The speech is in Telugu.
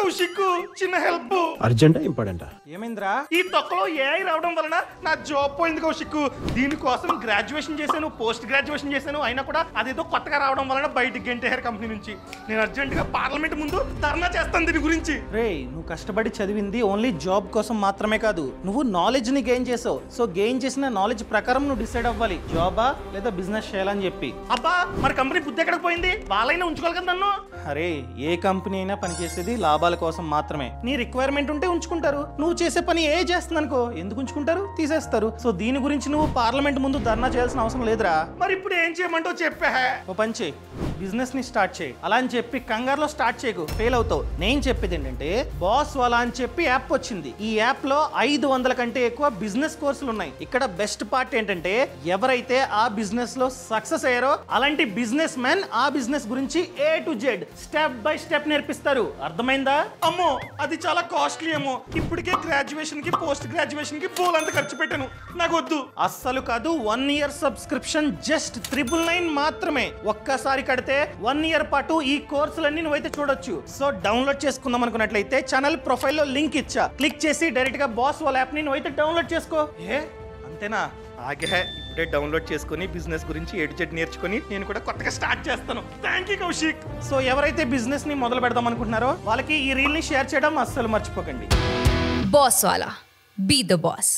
కౌశిక్ చిన్న హెల్ప్. అర్జెంటా ఇంపార్టెంటా? ఏమైందిరా? ఈ తొక్కలో ఏఐ రావడం వలన నా జాబ్ పోయింది కౌశిక్. దీనికోసం గ్రాడ్యుయేషన్ చేశాను, పోస్ట్ గ్రాడ్యుయేషన్ చేశాను, అయినా కూడా అదేదో కొత్తగా రావడం వలన బయటికి గెంటేహారు కంపెనీ నుంచి. నేను అర్జెంట్ గా పార్లమెంట్ ముందు ధర్నా చేస్తాను దీని గురించి. రే, నువ్వు కష్టపడి చదివింది ఓన్లీ జాబ్ కోసం మాత్రమే కాదు, నువ్వు నాలెడ్జ్ ని గెయిన్ చేసావు. సో గెయిన్ చేసిన నాలెడ్జ్ ప్రకారం నువ్వు డిసైడ్ అవ్వాలి జాబా లేదా బిజినెస్ చేయాలని చెప్పి. అబ్బా, మరి కంపెనీ బుద్ధి ఎక్కడికి పోయింది? వాళ్ళైనా ఉంచుకోవాలి కదా నన్ను. అరే, ఏ కంపెనీ అయినా పనిచేసేది లాభాల కోసం మాత్రమే. నీ రిక్వైర్మెంట్ ఉంటే ఉంచుకుంటారు. నువ్వు చేసే పని ఏ చేస్తుంది అనుకో, ఎందుకు ఉంచుకుంటారు? తీసేస్తారు. సో దీని గురించి నువ్వు పార్లమెంట్ ముందు ధర్నా చేయాల్సిన అవసరం లేదురా. మరి ఇప్పుడు ఏం చేయమంటావు చెప్పా? ఓ పని చేయి, బిజినెస్ ని స్టార్ట్ చేయి. అలా అని చెప్పి కంగారులో స్టార్ట్ చేయకు, ఫెయిల్ అవుతావు. నేను చెప్పేది ఏంటంటే, బాస్ వాలా అని చెప్పి యాప్ వచ్చింది. ఈ యాప్ లో 500 కంటే ఎక్కువ బిజినెస్ కోర్సులు ఉన్నాయి. ఇక్కడ బెస్ట్ పార్ట్ ఏంటంటే, ఎవరైతే ఆ బిజినెస్ లో సక్సెస్ అయ్యారో అలాంటి బిజినెస్ మ్యాన్ ఆ బిజినెస్ గురించి A to Z step by step నేర్పిస్తారు. అర్థమైందా? అమ్మో, అది చాలా కాస్ట్లీ ఏమో. ఇప్పటికే గ్రాడ్యుయేషన్ కి పోస్ట్ గ్రాడ్యుయేషన్ కి బోలంత ఖర్చు పెట్టాను, నాకు వద్దు. అస్సలు కాదు. 1 year సబ్స్క్రిప్షన్ జస్ట్ 999 మాత్రమే. ఒక్కసారి కడితే 1 year పాటు ఈ కోర్సులన్నీ నువ్వైతే చూడొచ్చు. సో డౌన్లోడ్ చేసుకుందాం అనుకున్నట్లయితే ఛానల్ ప్రొఫైల్ లో లింక్ ఇచ్చా, క్లిక్ చేసి డైరెక్ట్ గా బాస్ వాళ్ళ యాప్ ని నువ్వైతే డౌన్లోడ్ చేసుకో. ఏ అంతేనా? ఆగే, ఇప్పుడే డౌన్లోడ్ చేసుకుని బిజినెస్ గురించి A to Z నేర్చుకుని నేను కూడా కొత్తగా స్టార్ట్ చేస్తాను. Thank you Kaushik. సో ఎవరైతే బిజినెస్ ని మొదలు పెడదాం అనుకుంటున్నారో వాళ్ళకి ఈ రీల్ ని షేర్ చేయడం అస్సలు మర్చిపోకండి. బాస్ వాలా, బీ ద బాస్.